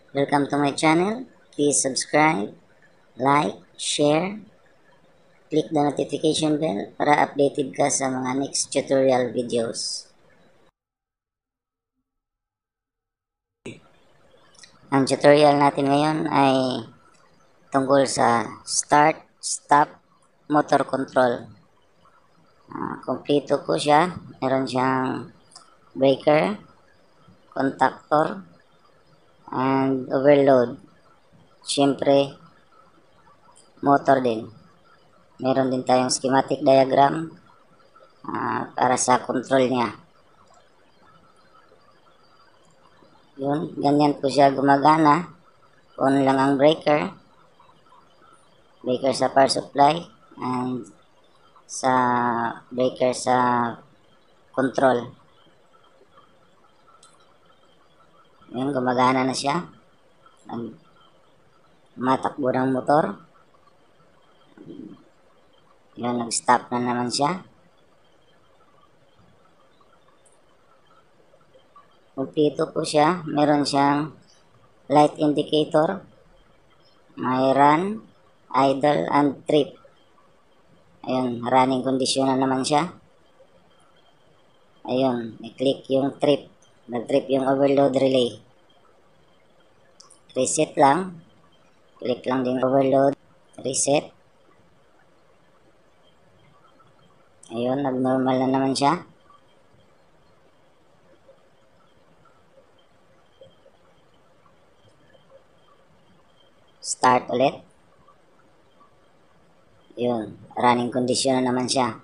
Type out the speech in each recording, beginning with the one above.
Welcome to my channel. Please subscribe, like, share, click the notification bell para updated ka sa mga next tutorial videos. Ang tutorial natin ngayon ay tungkol sa start, stop, motor control. Kompleto ko siya. Meron siyang breaker, contactor, and overload. Siyempre, motor din. Meron din tayong schematic diagram para sa control niya. Yun, ganyan po siya gumagana. On lang ang breaker sa power supply, and sa breaker sa control. Yun, gumagana na siya. Matakbo ng motor. Yun, nag-stop na naman siya. Kompleto po siya. Meron siyang light indicator, may run, idle, and trip. Ayun, running condition na naman siya. Ayun, i-click yung trip. Nag-trip yung overload relay. Reset lang. Click lang din overload. Reset. Ayun, nag-normal na naman siya. Start ulit. Yun, running condition na naman siya.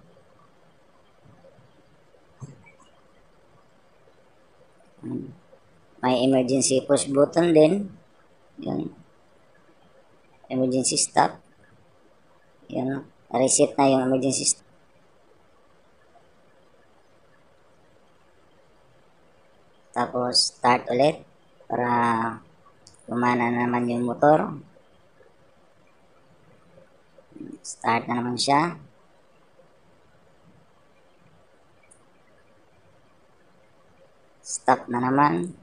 May emergency push button din. Yun. Emergency stop. Yun, reset na yung emergency stop. Tapos start ulit para gumana naman yung motor. Start na naman siya. Stop na naman.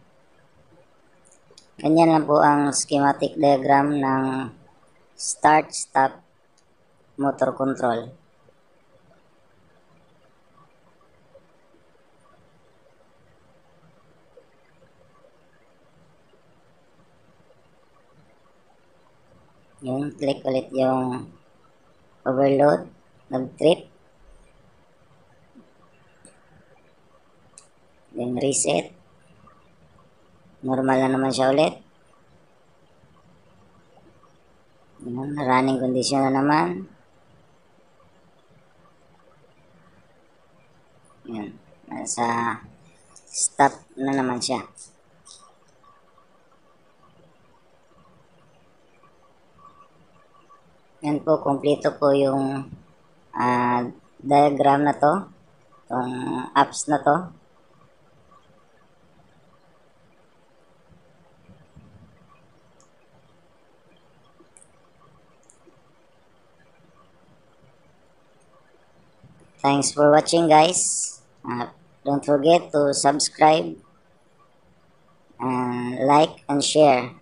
Ganyan lang po ang schematic diagram ng start, stop, motor control. Yun, click ulit yung overload, nag-trip. Then reset. Normal na naman siya ulit. Yun, running condition na naman. Yun, nasa stop na naman siya. Yan po, kompleto po yung diagram na to, itong apps na to. Thanks for watching, guys. Don't forget to subscribe and like and share.